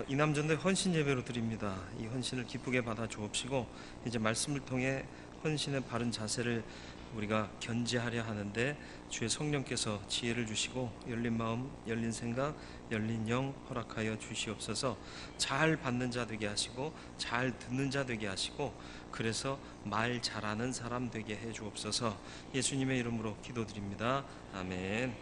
이남전도의 헌신 예배로 드립니다. 이 헌신을 기쁘게 받아 주옵시고, 이제 말씀을 통해 헌신의 바른 자세를 우리가 견지하려 하는데 주의 성령께서 지혜를 주시고 열린 마음, 열린 생각, 열린 영 허락하여 주시옵소서. 잘 받는 자 되게 하시고 잘 듣는 자 되게 하시고, 그래서 말 잘하는 사람 되게 해 주옵소서. 예수님의 이름으로 기도드립니다. 아멘.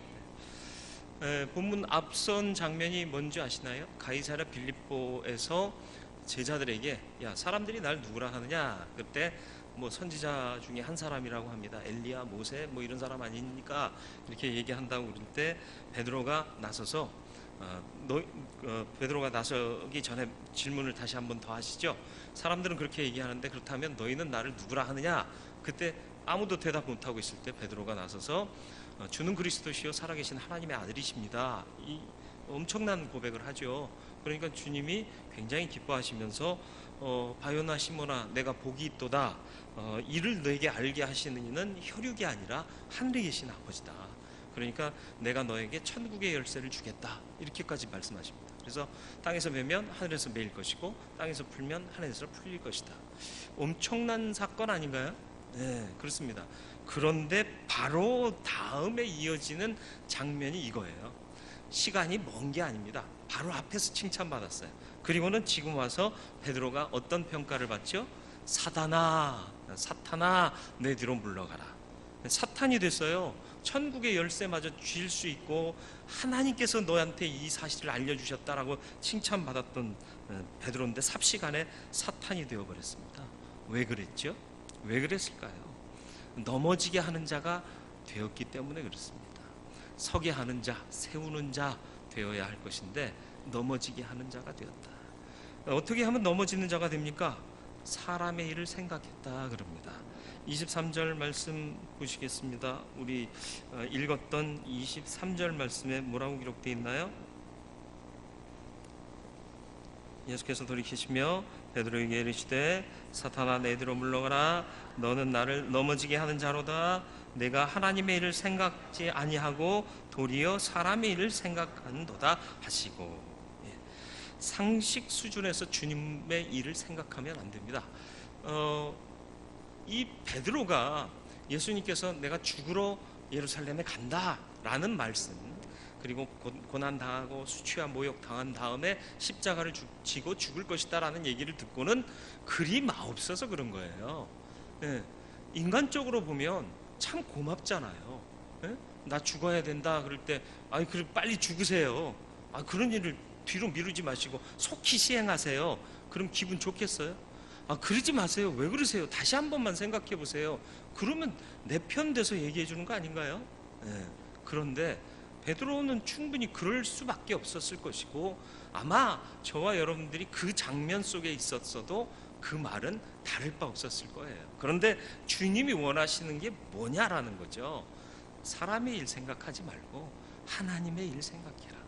본문 앞선 장면이 뭔지 아시나요? 가이사랴 빌립보에서 제자들에게 야, 사람들이 날 누구라 하느냐? 그때 뭐 선지자 중에 한 사람이라고 합니다. 엘리야, 모세 뭐 이런 사람 아닙니까? 이렇게 얘기한다고 그럴 때 베드로가 나서서 베드로가 나서기 전에 질문을 다시 한번 더 하시죠. 사람들은 그렇게 얘기하는데 그렇다면 너희는 나를 누구라 하느냐? 그때 아무도 대답 못하고 있을 때 베드로가 나서서 주는 그리스도시요 살아계신 하나님의 아들이십니다. 이 엄청난 고백을 하죠. 그러니까 주님이 굉장히 기뻐하시면서 바요나 시몬아 내가 복이 있도다. 이를 너에게 알게 하시는 이는 혈육이 아니라 하늘에 계신 아버지다. 그러니까 내가 너에게 천국의 열쇠를 주겠다. 이렇게까지 말씀하십니다. 그래서 땅에서 매면 하늘에서 매일 것이고 땅에서 풀면 하늘에서 풀릴 것이다. 엄청난 사건 아닌가요? 네, 그렇습니다. 그런데 바로 다음에 이어지는 장면이 이거예요. 시간이 먼 게 아닙니다. 바로 앞에서 칭찬받았어요. 그리고는 지금 와서 베드로가 어떤 평가를 받죠? 사탄아 내 뒤로 물러가라. 사탄이 됐어요. 천국의 열쇠마저 쥘 수 있고 하나님께서 너한테 이 사실을 알려주셨다라고 칭찬받았던 베드로인데 삽시간에 사탄이 되어버렸습니다. 왜 그랬죠? 왜 그랬을까요? 넘어지게 하는 자가 되었기 때문에 그렇습니다. 서게 하는 자, 세우는 자 되어야 할 것인데 넘어지게 하는 자가 되었다. 어떻게 하면 넘어지는 자가 됩니까? 사람의 일을 생각했다 그럽니다. 23절 말씀 보시겠습니다. 우리 읽었던 23절 말씀에 뭐라고 기록되어 있나요? 예수께서 돌이키시며 베드로에게 이르시되 사탄아 내 뒤로 물러가라. 너는 나를 넘어지게 하는 자로다. 내가 하나님의 일을 생각지 아니하고 도리어 사람의 일을 생각한도다 하시고. 상식 수준에서 주님의 일을 생각하면 안 됩니다. 이 베드로가 예수님께서 내가 죽으러 예루살렘에 간다 라는 말씀, 그리고 고난당하고 수치와 모욕 당한 다음에 십자가를 지고 죽을 것이다 라는 얘기를 듣고는 그리 마없어서 그런 거예요. 인간적으로 보면 참 고맙잖아요. 나 죽어야 된다 그럴 때 아이 그래 빨리 죽으세요. 그런 일을 뒤로 미루지 마시고 속히 시행하세요. 그럼 기분 좋겠어요? 그러지 마세요. 왜 그러세요? 다시 한 번만 생각해 보세요. 그러면 내 편 돼서 얘기해 주는 거 아닌가요? 그런데 베드로는 충분히 그럴 수밖에 없었을 것이고 아마 저와 여러분들이 그 장면 속에 있었어도 그 말은 다를 바 없었을 거예요. 그런데 주님이 원하시는 게 뭐냐라는 거죠. 사람의 일 생각하지 말고 하나님의 일 생각해라.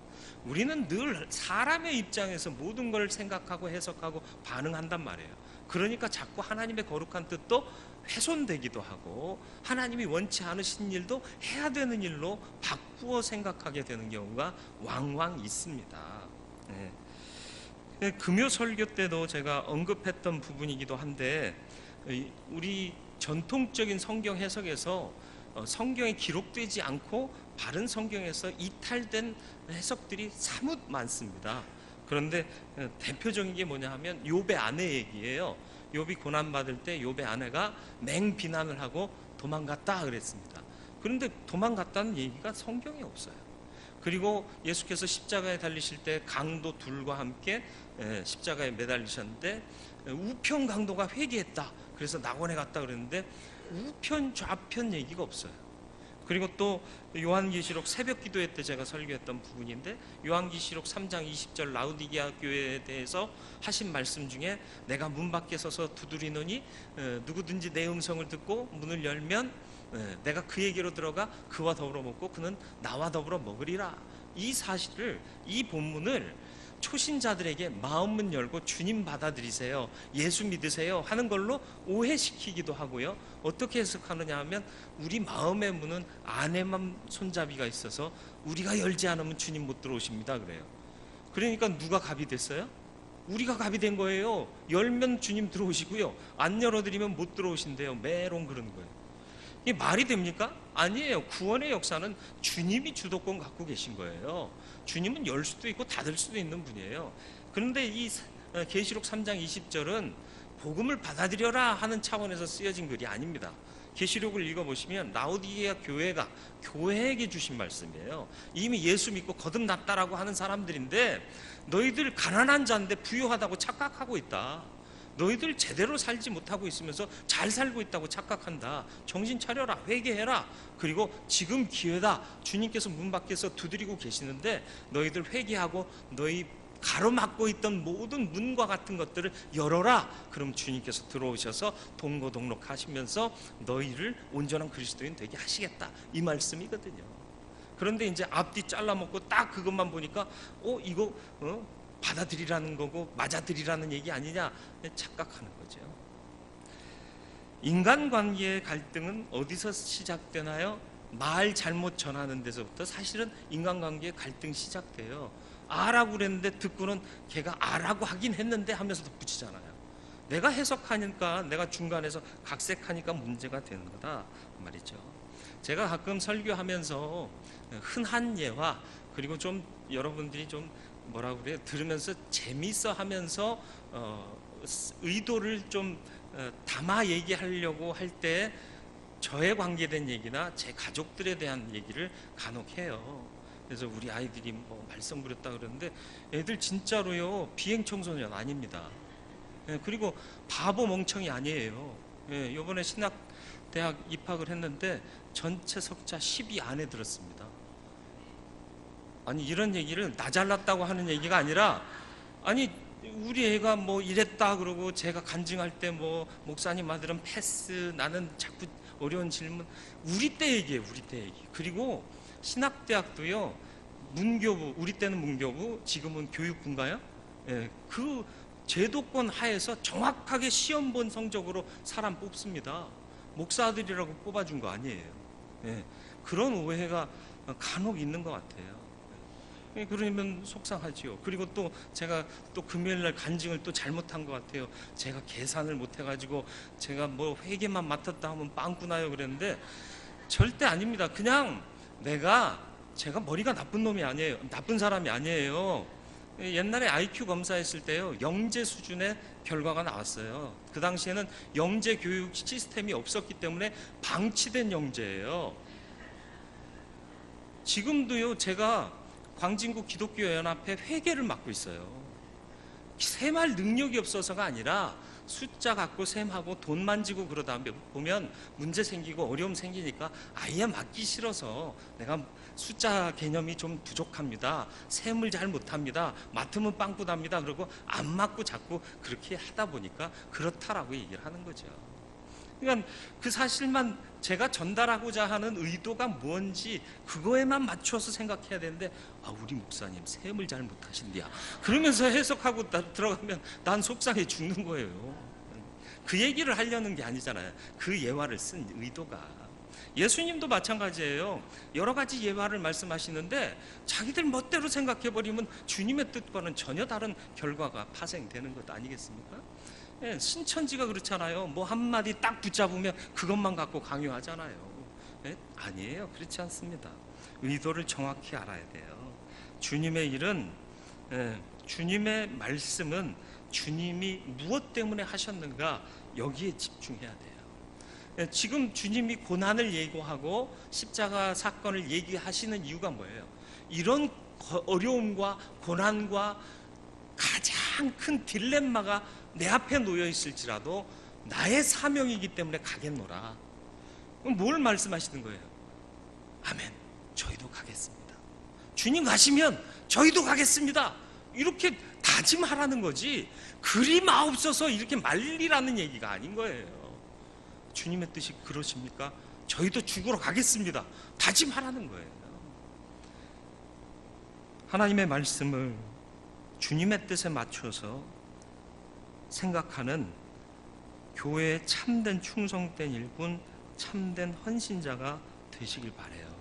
우리는 늘 사람의 입장에서 모든 걸 생각하고 해석하고 반응한단 말이에요. 그러니까 자꾸 하나님의 거룩한 뜻도 훼손되기도 하고 하나님이 원치 않으신 일도 해야 되는 일로 바꾸어 생각하게 되는 경우가 왕왕 있습니다. 금요 설교 때도 제가 언급했던 부분이기도 한데 우리 전통적인 성경 해석에서 성경에 기록되지 않고 바른 성경에서 이탈된 해석들이 사뭇 많습니다. 그런데 대표적인 게 뭐냐 하면 욥의 아내 얘기예요. 욥이 고난받을 때 욥의 아내가 맹비난을 하고 도망갔다 그랬습니다. 그런데 도망갔다는 얘기가 성경에 없어요. 그리고 예수께서 십자가에 달리실 때 강도 둘과 함께 십자가에 매달리셨는데 우편 강도가 회개했다. 그래서 낙원에 갔다 그랬는데 우편 좌편 얘기가 없어요. 그리고 또 요한계시록 새벽 기도회 때 제가 설교했던 부분인데 요한계시록 3장 20절 라우디게아 교회에 대해서 하신 말씀 중에 내가 문 밖에 서서 두드리노니 누구든지 내 음성을 듣고 문을 열면 내가 그에게로 들어가 그와 더불어 먹고 그는 나와 더불어 먹으리라. 이 사실을, 이 본문을 초신자들에게 마음문 열고 주님 받아들이세요, 예수 믿으세요 하는 걸로 오해시키기도 하고요. 어떻게 해석하느냐 하면 우리 마음의 문은 안에만 손잡이가 있어서 우리가 열지 않으면 주님 못 들어오십니다 그래요. 그러니까 누가 갑이 됐어요? 우리가 갑이 된 거예요. 열면 주님 들어오시고요, 안 열어드리면 못 들어오신대요. 매롱 그러는 거예요. 이게 말이 됩니까? 아니에요. 구원의 역사는 주님이 주도권 갖고 계신 거예요. 주님은 열 수도 있고 닫을 수도 있는 분이에요. 그런데 이 계시록 3장 20절은 복음을 받아들여라 하는 차원에서 쓰여진 글이 아닙니다. 계시록을 읽어보시면 라오디게아 교회가 교회에게 주신 말씀이에요. 이미 예수 믿고 거듭났다라고 하는 사람들인데, 너희들 가난한 자인데 부유하다고 착각하고 있다. 너희들 제대로 살지 못하고 있으면서 잘 살고 있다고 착각한다. 정신 차려라. 회개해라. 그리고 지금 기회다. 주님께서 문 밖에서 두드리고 계시는데 너희들 회개하고 너희 가로막고 있던 모든 문과 같은 것들을 열어라. 그럼 주님께서 들어오셔서 동고동록하시면서 너희를 온전한 그리스도인 되게 하시겠다, 이 말씀이거든요. 그런데 이제 앞뒤 잘라먹고 딱 그것만 보니까 이거 받아들이라는 거고 맞아들이라는 얘기 아니냐 착각하는 거죠. 인간관계의 갈등은 어디서 시작되나요? 말 잘못 전하는 데서부터 사실은 인간관계의 갈등 시작돼요. 아라고 그랬는데 듣고는 걔가 아라고 하긴 했는데 하면서 덧붙이잖아요. 내가 해석하니까, 내가 중간에서 각색하니까 문제가 되는 거다 말이죠. 제가 가끔 설교하면서 흔한 예화, 그리고 좀 여러분들이 좀 뭐라고 그래요, 들으면서 재미있어 하면서 의도를 좀 담아 얘기하려고 할 때 저에 관계된 얘기나 제 가족들에 대한 얘기를 간혹 해요. 그래서 우리 아이들이 뭐 말썽 부렸다 그러는데, 애들 진짜로요 비행 청소년 아닙니다. 그리고 바보 멍청이 아니에요. 이번에 신학대학 입학을 했는데 전체 석자 10위 안에 들었습니다. 아니, 이런 얘기를 나 잘났다고 하는 얘기가 아니라, 아니 우리 애가 뭐 이랬다 그러고 제가 간증할 때 뭐 목사님 아들은 패스, 나는 자꾸 어려운 질문, 우리 때 얘기예요. 우리 때 얘기. 그리고 신학대학도요 문교부, 우리 때는 문교부, 지금은 교육부인가요? 그 제도권 하에서 정확하게 시험 본 성적으로 사람 뽑습니다. 목사들이라고 뽑아준 거 아니에요. 그런 오해가 간혹 있는 것 같아요. 그러면 속상하지요. 그리고 또 제가 또 금요일날 간증을 또 잘못한 것 같아요. 제가 계산을 못해가지고 제가 뭐 회계만 맡았다 하면 빵꾸 나요 그랬는데, 절대 아닙니다. 그냥 제가 머리가 나쁜 놈이 아니에요. 나쁜 사람이 아니에요. 옛날에 IQ 검사했을 때요, 영재 수준의 결과가 나왔어요. 그 당시에는 영재 교육 시스템이 없었기 때문에 방치된 영재예요. 지금도요 제가 광진구 기독교연합회 회계를 맡고 있어요. 셈할 능력이 없어서가 아니라 숫자 갖고 셈하고 돈 만지고 그러다 보면 문제 생기고 어려움 생기니까 아예 맡기 싫어서, 내가 숫자 개념이 좀 부족합니다, 셈을 잘 못합니다, 맡으면 빵꾸 납니다, 그러고 안 맡고 자꾸 그렇게 하다 보니까 그렇다라고 얘기를 하는 거죠. 그러니까 그 사실만 제가 전달하고자 하는 의도가 뭔지 그거에만 맞춰서 생각해야 되는데, 우리 목사님 셈을 잘 못하신대야 그러면서 해석하고 들어가면 난 속상해 죽는 거예요. 그 얘기를 하려는 게 아니잖아요. 그 예화를 쓴 의도가. 예수님도 마찬가지예요. 여러 가지 예화를 말씀하시는데 자기들 멋대로 생각해버리면 주님의 뜻과는 전혀 다른 결과가 파생되는 것 아니겠습니까? 신천지가 그렇잖아요. 뭐 한마디 딱 붙잡으면 그것만 갖고 강요하잖아요. 아니에요. 그렇지 않습니다. 의도를 정확히 알아야 돼요. 주님의 일은, 주님의 말씀은 주님이 무엇 때문에 하셨는가, 여기에 집중해야 돼요. 지금 주님이 고난을 예고하고 십자가 사건을 얘기하시는 이유가 뭐예요? 이런 어려움과 고난과 가장 큰 딜레마가 내 앞에 놓여 있을지라도 나의 사명이기 때문에 가겠노라. 그럼 뭘 말씀하시는 거예요? 아멘, 저희도 가겠습니다. 주님 가시면 저희도 가겠습니다. 이렇게 다짐하라는 거지, 그리 마옵소서 이렇게 말리라는 얘기가 아닌 거예요. 주님의 뜻이 그러십니까? 저희도 죽으러 가겠습니다. 다짐하라는 거예요. 하나님의 말씀을 주님의 뜻에 맞춰서 생각하는 교회의 참된 충성된 일꾼, 참된 헌신자가 되시길 바라요.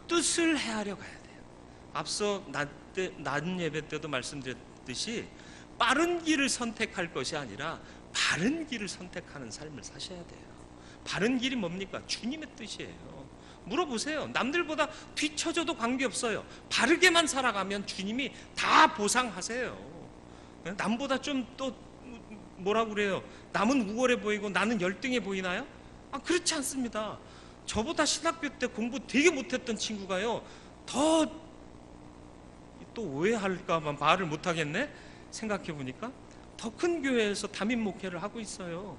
뜻을 헤아려 가야 돼요. 앞서 낮 예배 때도 말씀드렸듯이 빠른 길을 선택할 것이 아니라 바른 길을 선택하는 삶을 사셔야 돼요. 바른 길이 뭡니까? 주님의 뜻이에요. 물어보세요. 남들보다 뒤처져도 관계없어요. 바르게만 살아가면 주님이 다 보상하세요. 남보다 좀 또 뭐라고 그래요? 남은 우월해 보이고 나는 열등해 보이나요? 그렇지 않습니다. 저보다 신학교 때 공부 되게 못했던 친구가요, 더 또 오해할까봐 말을 못하겠네? 생각해보니까 더 큰 교회에서 담임 목회를 하고 있어요.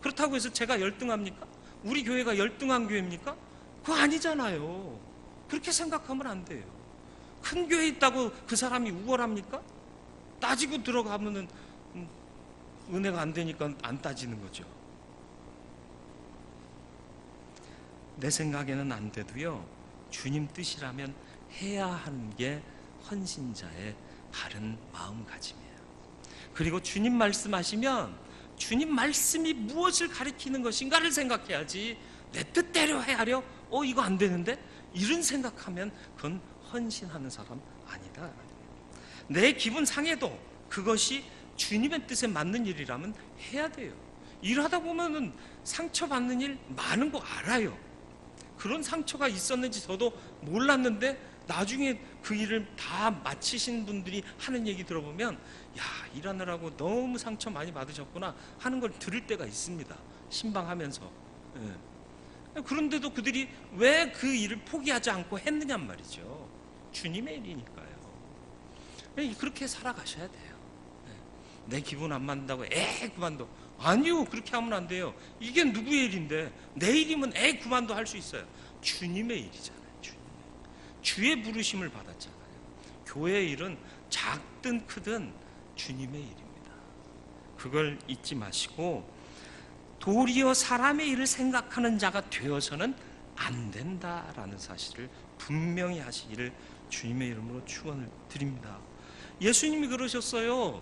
그렇다고 해서 제가 열등합니까? 우리 교회가 열등한 교회입니까? 그거 아니잖아요. 그렇게 생각하면 안 돼요. 큰 교회에 있다고 그 사람이 우월합니까? 따지고 들어가면은 은혜가 안 되니까 안 따지는 거죠. 내 생각에는 안 돼도요, 주님 뜻이라면 해야 하는 게 헌신자의 바른 마음가짐이에요. 그리고 주님 말씀하시면 주님 말씀이 무엇을 가리키는 것인가를 생각해야지, 내 뜻대로 헤아려 이거 안 되는데? 이런 생각하면 그건 헌신하는 사람 아니다. 내 기분 상해도 그것이 주님의 뜻에 맞는 일이라면 해야 돼요. 일하다 보면은 상처받는 일 많은 거 알아요. 그런 상처가 있었는지 저도 몰랐는데 나중에 그 일을 다 마치신 분들이 하는 얘기 들어보면, 야, 일하느라고 너무 상처 많이 받으셨구나 하는 걸 들을 때가 있습니다. 신방하면서. 그런데도 그들이 왜 그 일을 포기하지 않고 했느냔 말이죠. 주님의 일이니까요. 그렇게 살아가셔야 돼요. 내 기분 안 맞는다고 그만둬. 아니요, 그렇게 하면 안 돼요. 이게 누구의 일인데? 내 일이면 그만둬 할 수 있어요. 주님의 일이잖아요. 주의 부르심을 받았잖아요. 교회의 일은 작든 크든 주님의 일입니다. 그걸 잊지 마시고, 도리어 사람의 일을 생각하는 자가 되어서는 안 된다라는 사실을 분명히 하시기를 주님의 이름으로 축원을 드립니다. 예수님이 그러셨어요.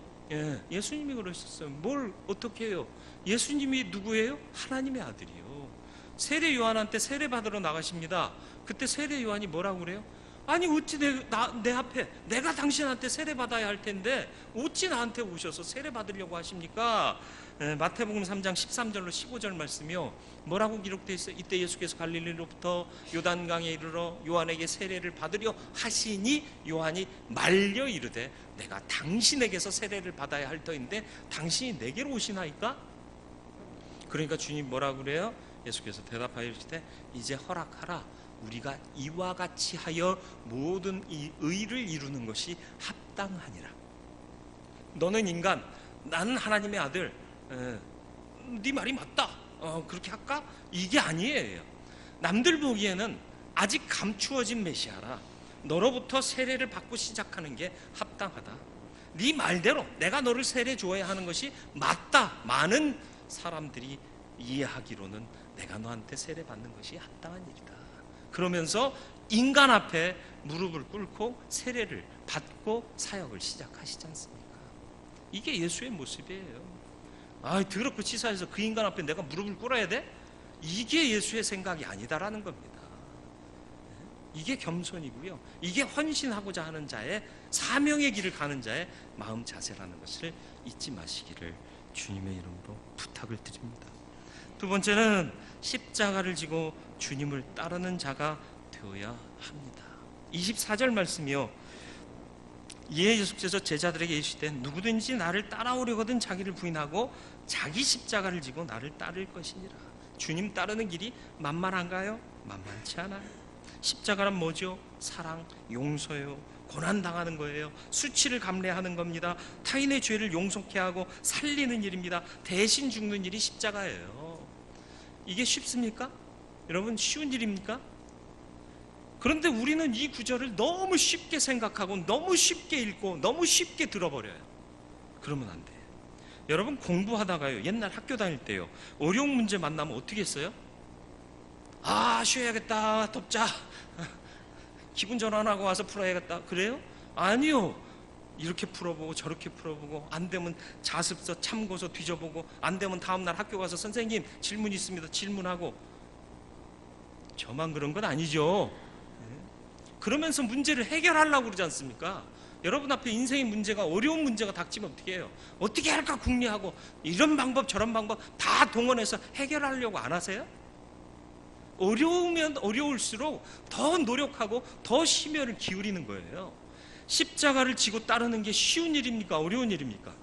예수님이 그러셨어요. 뭘 어떻게 해요? 예수님이 누구예요? 하나님의 아들이요. 세례 요한한테 세례 받으러 나가십니다. 그때 세례 요한이 뭐라고 그래요? 아니, 어찌 내 앞에 내가 당신한테 세례 받아야 할 텐데 어찌 나한테 오셔서 세례 받으려고 하십니까? 마태복음 3장 13절로 15절 말씀이요, 뭐라고 기록되어 있어요? 이때 예수께서 갈릴리로부터 요단강에 이르러 요한에게 세례를 받으려 하시니 요한이 말려 이르되 내가 당신에게서 세례를 받아야 할 터인데 당신이 내게로 오시나이까? 그러니까 주님 뭐라고 그래요? 예수께서 대답하여 이르시되 이제 허락하라. 우리가 이와 같이 하여 모든 이 의를 이루는 것이 합당하니라. 너는 인간, 나는 하나님의 아들, 네 말이 맞다, 그렇게 할까? 이게 아니에요. 남들 보기에는 아직 감추어진 메시아라. 너로부터 세례를 받고 시작하는 게 합당하다. 네 말대로 내가 너를 세례 줘야 하는 것이 맞다. 많은 사람들이 이해하기로는 내가 너한테 세례 받는 것이 합당한 일이다. 그러면서 인간 앞에 무릎을 꿇고 세례를 받고 사역을 시작하시지 않습니까? 이게 예수의 모습이에요. 더럽고 치사해서 그 인간 앞에 내가 무릎을 꿇어야 돼? 이게 예수의 생각이 아니다라는 겁니다. 이게 겸손이고요, 이게 헌신하고자 하는 자의, 사명의 길을 가는 자의 마음 자세라는 것을 잊지 마시기를 주님의 이름으로 부탁을 드립니다. 두 번째는 십자가를 지고 주님을 따르는 자가 되어야 합니다. 24절 말씀이요, 이에 예수께서 제자들에게 이르시되 누구든지 나를 따라오려거든 자기를 부인하고 자기 십자가를 지고 나를 따를 것이니라. 주님 따르는 길이 만만한가요? 만만치 않아요. 십자가란 뭐죠? 사랑, 용서요, 고난당하는 거예요. 수치를 감내하는 겁니다. 타인의 죄를 용서케 하고 살리는 일입니다. 대신 죽는 일이 십자가예요. 이게 쉽습니까? 여러분, 쉬운 일입니까? 그런데 우리는 이 구절을 너무 쉽게 생각하고 너무 쉽게 읽고 너무 쉽게 들어버려요. 그러면 안 돼요. 여러분, 공부하다가요, 옛날 학교 다닐 때요, 어려운 문제 만나면 어떻게 했어요? 쉬어야겠다, 덥자, 기분 전환하고 와서 풀어야겠다, 그래요? 아니요. 이렇게 풀어보고 저렇게 풀어보고, 안 되면 자습서 참고서 뒤져보고, 안 되면 다음날 학교 가서 선생님 질문 있습니다 질문하고. 저만 그런 건 아니죠. 그러면서 문제를 해결하려고 그러지 않습니까? 여러분 앞에 인생의 문제가, 어려운 문제가 닥치면 어떻게 해요? 어떻게 할까 궁리하고 이런 방법 저런 방법 다 동원해서 해결하려고 안 하세요? 어려우면 어려울수록 더 노력하고 더 심혈을 기울이는 거예요. 십자가를 지고 따르는 게 쉬운 일입니까? 어려운 일입니까?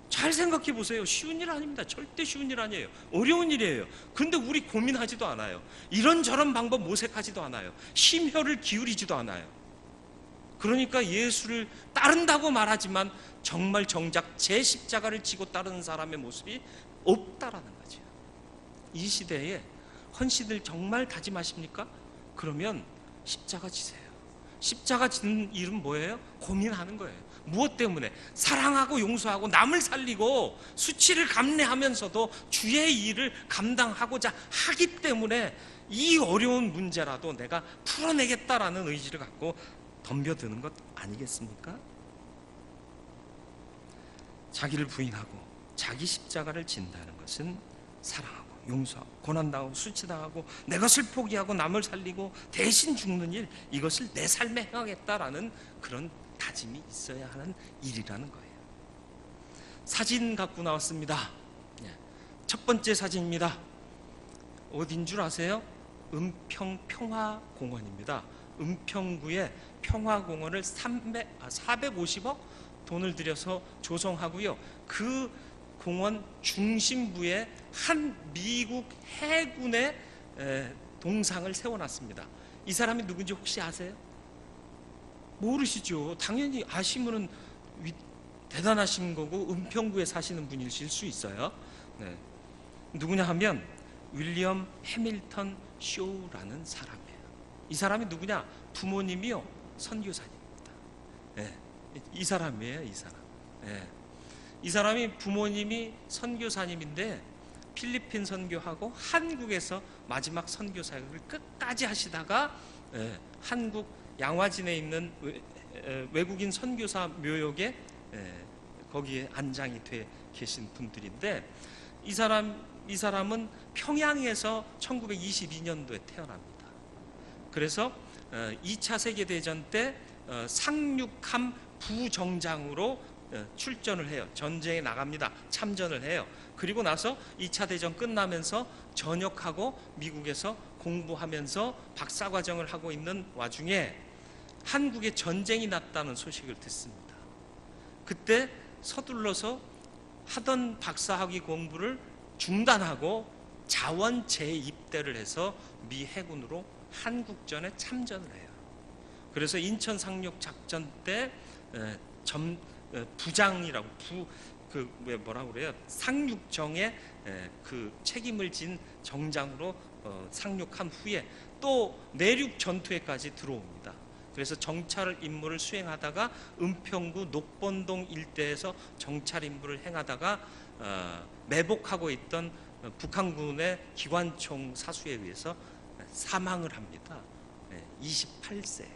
잘 생각해 보세요. 쉬운 일 아닙니다. 절대 쉬운 일 아니에요. 어려운 일이에요. 근데 우리 고민하지도 않아요. 이런저런 방법 모색하지도 않아요. 심혈을 기울이지도 않아요. 그러니까 예수를 따른다고 말하지만 정말 정작 제 십자가를 지고 따르는 사람의 모습이 없다라는 거죠. 이 시대에 헌신을 정말 다짐하십니까? 그러면 십자가 지세요. 십자가 지는 일은 뭐예요? 고민하는 거예요. 무엇 때문에? 사랑하고 용서하고 남을 살리고 수치를 감내하면서도 주의 일을 감당하고자 하기 때문에 이 어려운 문제라도 내가 풀어내겠다라는 의지를 갖고 덤벼드는 것 아니겠습니까? 자기를 부인하고 자기 십자가를 진다는 것은 사랑하고 용서하고 고난당하고 수치당하고 내 것을 포기하고 남을 살리고 대신 죽는 일, 이것을 내 삶에 행하겠다라는 그런 다짐이 있어야 하는 일이라는 거예요. 사진 갖고 나왔습니다. 첫 번째 사진입니다. 어딘 줄 아세요? 은평 평화공원입니다. 은평구에 평화공원을 450억 돈을 들여서 조성하고요. 그 공원 중심부에 한 미국 해군의 동상을 세워놨습니다. 이 사람이 누군지 혹시 아세요? 모르시죠? 당연히 아시면은 대단하신 거고 은평구에 사시는 분이실 수 있어요. 네. 누구냐 하면 윌리엄 해밀턴 쇼라는 사람이에요. 이 사람이 누구냐? 부모님이요 선교사님입니다. 네. 이 사람이에요, 이 사람. 네. 이 사람이 부모님이 선교사님인데 필리핀 선교하고 한국에서 마지막 선교 사역을 끝까지 하시다가 한국 양화진에 있는 외국인 선교사 묘역에 거기에 안장이 돼 계신 분들인데 이 사람은 평양에서 1922년도에 태어납니다. 그래서 2차 세계대전 때 상륙함 부정장으로 출전을 해요. 전쟁에 나갑니다. 참전을 해요. 그리고 나서 2차 대전 끝나면서 전역하고 미국에서 공부하면서 박사과정을 하고 있는 와중에 한국에 전쟁이 났다는 소식을 듣습니다. 그때 서둘러서 하던 박사학위 공부를 중단하고 자원 재입대를 해서 미 해군으로 한국전에 참전을 해요. 그래서 인천 상륙 작전 때 부장이라고 뭐라고 그래요? 상륙정의 그 책임을 진 정장으로 상륙한 후에 또 내륙 전투에까지 들어옵니다. 그래서 정찰 임무를 수행하다가 은평구 녹번동 일대에서 정찰 임무를 행하다가 매복하고 있던 북한군의 기관총 사수에 의해서 사망을 합니다. 28세.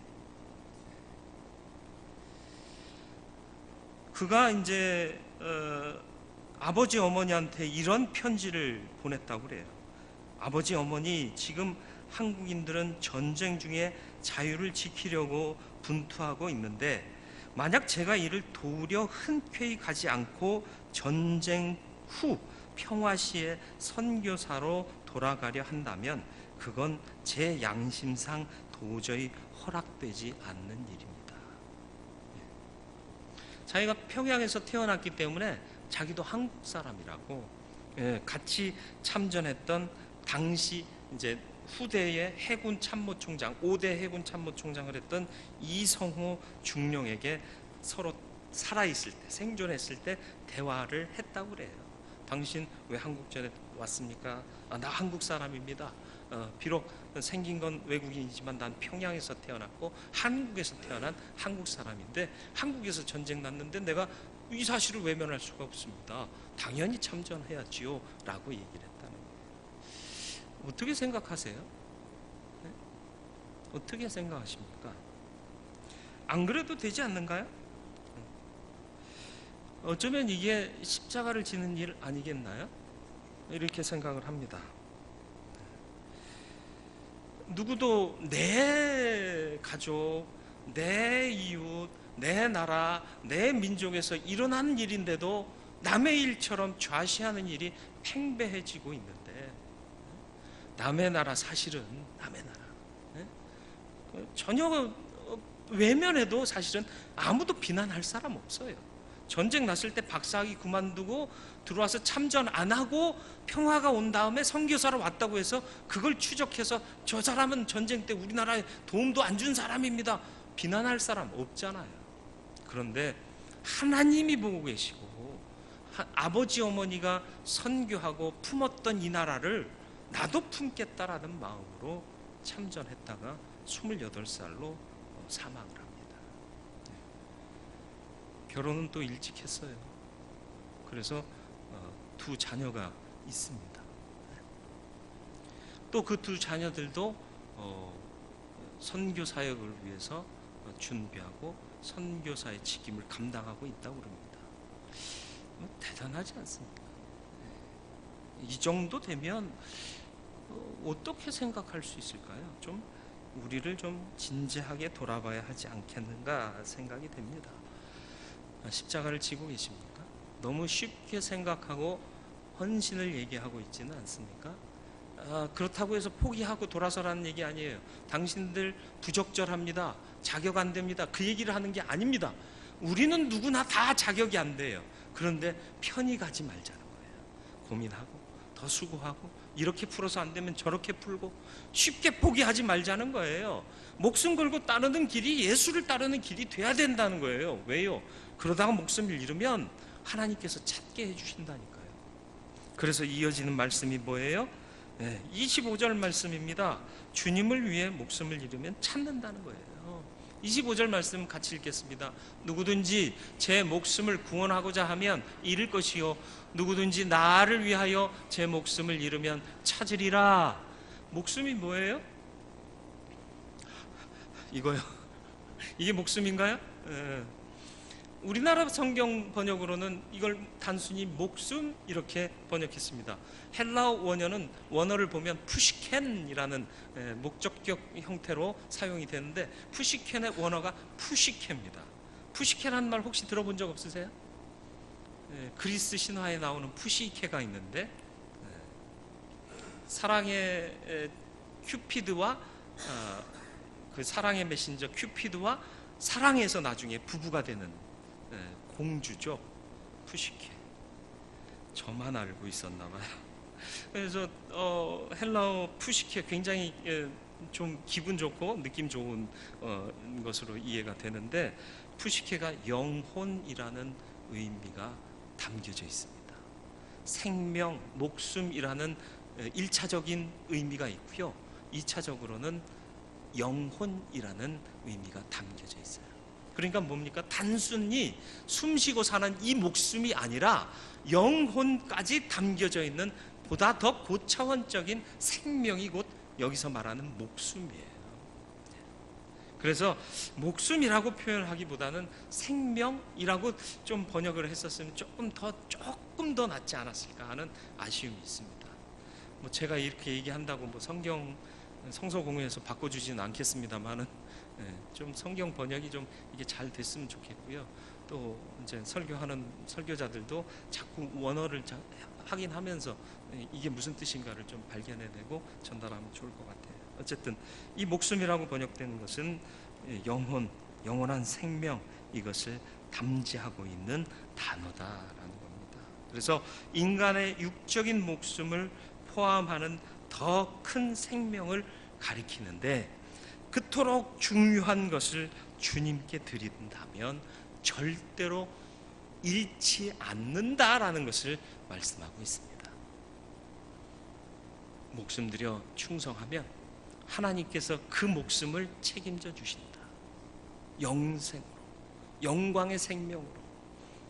그가 이제 아버지 어머니한테 이런 편지를 보냈다고 그래요. 아버지 어머니, 지금 한국인들은 전쟁 중에 자유를 지키려고 분투하고 있는데 만약 제가 이를 도우려 흔쾌히 가지 않고 전쟁 후 평화시의 선교사로 돌아가려 한다면 그건 제 양심상 도저히 허락되지 않는 일입니다. 자기가 평양에서 태어났기 때문에 자기도 한국 사람이라고 같이 참전했던 당시 이제 후대의 해군 참모총장, 5대 해군 참모총장을 했던 이성호 중령에게 서로 살아있을 때, 생존했을 때 대화를 했다고 그래요. 당신 왜 한국전에 왔습니까? 나 한국 사람입니다. 비록 생긴 건 외국인이지만 난 평양에서 태어났고 한국에서 태어난 한국 사람인데 한국에서 전쟁 났는데 내가 이 사실을 외면할 수가 없습니다. 당연히 참전해야지요 라고 얘기를 했다는 거예요. 어떻게 생각하세요? 네? 어떻게 생각하십니까? 안 그래도 되지 않는가요? 어쩌면 이게 십자가를 지는 일 아니겠나요? 이렇게 생각을 합니다. 누구도 내 가족, 내 이웃, 내 나라, 내 민족에서 일어나는 일인데도 남의 일처럼 좌시하는 일이 팽배해지고 있는데, 남의 나라, 사실은 남의 나라 전혀 외면해도 사실은 아무도 비난할 사람 없어요. 전쟁 났을 때 박사학위 그만두고 들어와서 참전 안 하고 평화가 온 다음에 선교사로 왔다고 해서 그걸 추적해서 저 사람은 전쟁 때 우리나라에 도움도 안 준 사람입니다, 비난할 사람 없잖아요. 그런데 하나님이 보고 계시고 아버지 어머니가 선교하고 품었던 이 나라를 나도 품겠다라는 마음으로 참전했다가 28살로 사망을 합니다. 결혼은 또 일찍 했어요. 그래서 두 자녀가 있습니다. 또 그 두 자녀들도 선교 사역을 위해서 준비하고 선교사의 직임을 감당하고 있다고 그럽니다. 대단하지 않습니까? 이 정도 되면 어떻게 생각할 수 있을까요? 좀 우리를 좀 진지하게 돌아봐야 하지 않겠는가 생각이 됩니다. 십자가를 지고 계십니까? 너무 쉽게 생각하고 헌신을 얘기하고 있지는 않습니까? 그렇다고 해서 포기하고 돌아서라는 얘기 아니에요. 당신들 부적절합니다, 자격 안 됩니다, 그 얘기를 하는 게 아닙니다. 우리는 누구나 다 자격이 안 돼요. 그런데 편히 가지 말자는 거예요. 고민하고 더 수고하고 이렇게 풀어서 안 되면 저렇게 풀고 쉽게 포기하지 말자는 거예요. 목숨 걸고 따르는 길이 예수를 따르는 길이 돼야 된다는 거예요. 왜요? 그러다가 목숨을 잃으면 하나님께서 찾게 해주신다니까요. 그래서 이어지는 말씀이 뭐예요? 25절 말씀입니다. 주님을 위해 목숨을 잃으면 찾는다는 거예요. 25절 말씀 같이 읽겠습니다. 누구든지 제 목숨을 구원하고자 하면 잃을 것이요, 누구든지 나를 위하여 제 목숨을 잃으면 찾으리라. 목숨이 뭐예요? 이거요. 이게 목숨인가요? 우리나라 성경 번역으로는 이걸 단순히 목숨 이렇게 번역했습니다. 헬라어 원어를 보면 푸시켄이라는 목적격 형태로 사용이 되는데, 푸시켄의 원어가 푸시케입니다. 푸시케라는 말 혹시 들어본 적 없으세요? 그리스 신화에 나오는 푸시케가 있는데, 사랑의 큐피드와 그 사랑의 메신저 큐피드와 사랑해서 나중에 부부가 되는 공주죠. 푸시케. 저만 알고 있었나 봐요. 그래서 헬라어 푸시케 굉장히 좀 기분 좋고 느낌 좋은 것으로 이해가 되는데, 푸시케가 영혼이라는 의미가 담겨져 있습니다. 생명, 목숨이라는 1차적인 의미가 있고요, 2차적으로는 영혼이라는 의미가 담겨져 있어요. 그러니까 뭡니까? 단순히 숨쉬고 사는 이 목숨이 아니라 영혼까지 담겨져 있는 보다 더 고차원적인 생명이 곧 여기서 말하는 목숨이에요. 그래서 목숨이라고 표현하기보다는 생명이라고 좀 번역을 했었으면 조금 더 낫지 않았을까 하는 아쉬움이 있습니다. 뭐 제가 이렇게 얘기한다고 뭐 성서 공회에서 바꿔주지는 않겠습니다만은, 좀 성경 번역이 좀 이게 잘 됐으면 좋겠고요. 또 이제 설교하는 설교자들도 자꾸 원어를 확인하면서 이게 무슨 뜻인가를 좀 발견해내고 전달하면 좋을 것 같아요. 어쨌든 이 목숨이라고 번역되는 것은 영원한 생명, 이것을 담지하고 있는 단어다라는 겁니다. 그래서 인간의 육적인 목숨을 포함하는 더 큰 생명을 가리키는데, 그토록 중요한 것을 주님께 드린다면 절대로 잃지 않는다라는 것을 말씀하고 있습니다. 목숨 들여 충성하면 하나님께서 그 목숨을 책임져 주신다. 영생으로, 영광의 생명으로,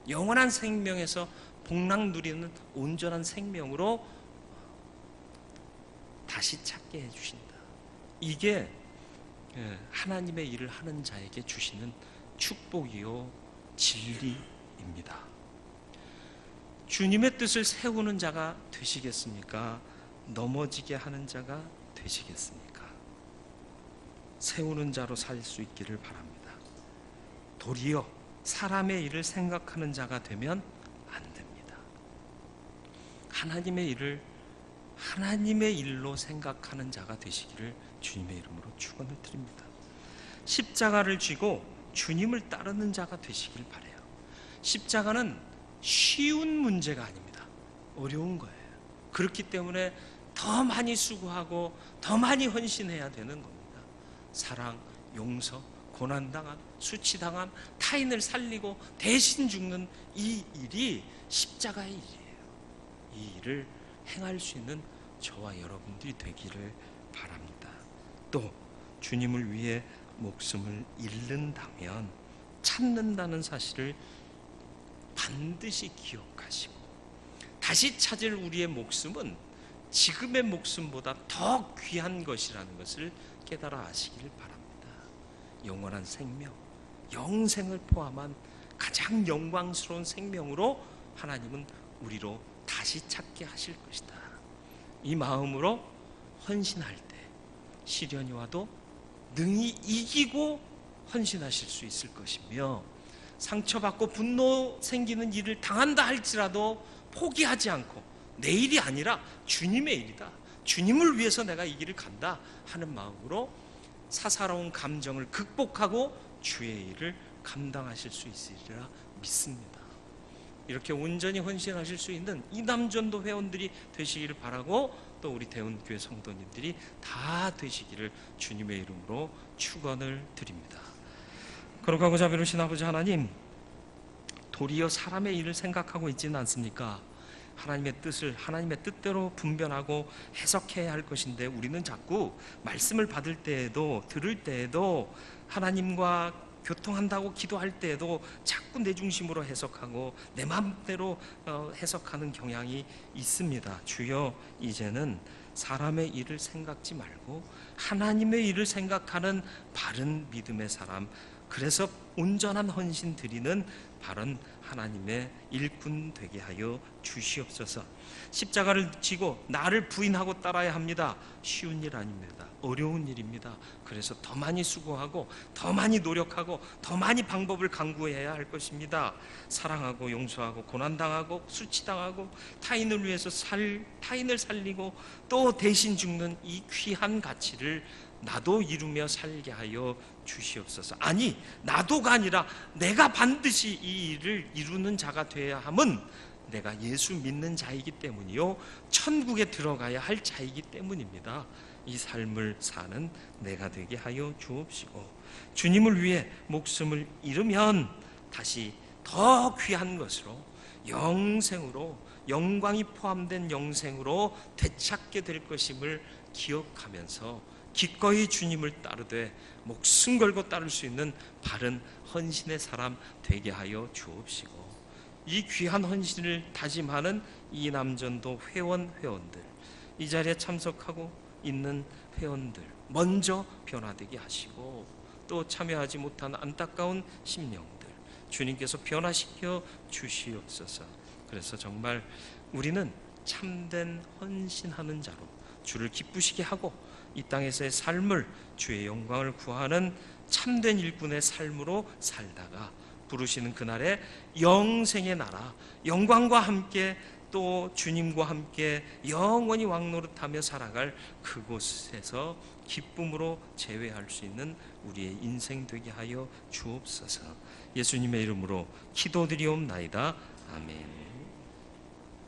영원한 생명에서 복락 누리는 온전한 생명으로 다시 찾게 해주신다. 이게 하나님의 일을 하는 자에게 주시는 축복이요 진리입니다. 주님의 뜻을 세우는 자가 되시겠습니까? 넘어지게 하는 자가 되시겠습니까? 세우는 자로 살 수 있기를 바랍니다. 도리어 사람의 일을 생각하는 자가 되면 안 됩니다. 하나님의 일을 하나님의 일로 생각하는 자가 되시기를 주님의 이름으로 축원을 드립니다. 십자가를 쥐고 주님을 따르는 자가 되시길 바라요. 십자가는 쉬운 문제가 아닙니다. 어려운 거예요. 그렇기 때문에 더 많이 수고하고 더 많이 헌신해야 되는 겁니다. 사랑, 용서, 고난당함, 수치당함, 타인을 살리고 대신 죽는 이 일이 십자가의 일이에요. 이 일을 행할 수 있는 저와 여러분들이 되기를 바랍니다. 또 주님을 위해 목숨을 잃는다면 찾는다는 사실을 반드시 기억하시고 다시 찾을 우리의 목숨은 지금의 목숨보다 더 귀한 것이라는 것을 깨달아 아시기를 바랍니다. 영원한 생명, 영생을 포함한 가장 영광스러운 생명으로 하나님은 우리로 다시 찾게 하실 것이다. 이 마음으로 헌신할 때 시련이 와도 능히 이기고 헌신하실 수 있을 것이며, 상처받고 분노 생기는 일을 당한다 할지라도 포기하지 않고 내 일이 아니라 주님의 일이다, 주님을 위해서 내가 이 길을 간다 하는 마음으로 사사로운 감정을 극복하고 주의 일을 감당하실 수 있으리라 믿습니다. 이렇게 온전히 헌신하실 수 있는 이 남전도 회원들이 되시기를 바라고, 또 우리 대운교회 성도님들이 다 되시기를 주님의 이름으로 축원을 드립니다. 거룩하고 자비로우신 아버지 하나님, 도리어 사람의 일을 생각하고 있지는 않습니까? 하나님의 뜻을 하나님의 뜻대로 분별하고 해석해야 할 것인데, 우리는 자꾸 말씀을 받을 때에도 들을 때에도 하나님과 교통한다고 기도할 때에도 자꾸 내 중심으로 해석하고 내 마음대로 해석하는 경향이 있습니다. 주여, 이제는 사람의 일을 생각지 말고 하나님의 일을 생각하는 바른 믿음의 사람, 그래서 온전한 헌신 드리는 바른 하나님의 일꾼 되게 하여 주시옵소서. 십자가를 지고 나를 부인하고 따라야 합니다. 쉬운 일 아닙니다. 어려운 일입니다. 그래서 더 많이 수고하고 더 많이 노력하고 더 많이 방법을 강구해야 할 것입니다. 사랑하고 용서하고 고난당하고 수치당하고 타인을 위해서 타인을 살리고 또 대신 죽는 이 귀한 가치를 나도 이루며 살게 하여 주시옵소서. 아니, 나도가 아니라 내가 반드시 이 일을 이루는 자가 되어야 함은 내가 예수 믿는 자이기 때문이요, 천국에 들어가야 할 자이기 때문입니다. 이 삶을 사는 내가 되게 하여 주옵시고, 주님을 위해 목숨을 잃으면 다시 더 귀한 것으로, 영생으로, 영광이 포함된 영생으로 되찾게 될 것임을 기억하면서 기꺼이 주님을 따르되 목숨 걸고 따를 수 있는 바른 헌신의 사람 되게 하여 주옵시고, 이 귀한 헌신을 다짐하는 이 남전도 회원들, 이 자리에 참석하고 있는 회원들 먼저 변화되게 하시고, 또 참여하지 못한 안타까운 심령들 주님께서 변화시켜 주시옵소서. 그래서 정말 우리는 참된 헌신하는 자로 주를 기쁘시게 하고 이 땅에서의 삶을 주의 영광을 구하는 참된 일꾼의 삶으로 살다가 부르시는 그날에 영생의 나라, 영광과 함께 또 주님과 함께 영원히 왕노릇하며 살아갈 그곳에서 기쁨으로 재회할 수 있는 우리의 인생 되게 하여 주옵소서. 예수님의 이름으로 기도드리옵나이다. 아멘.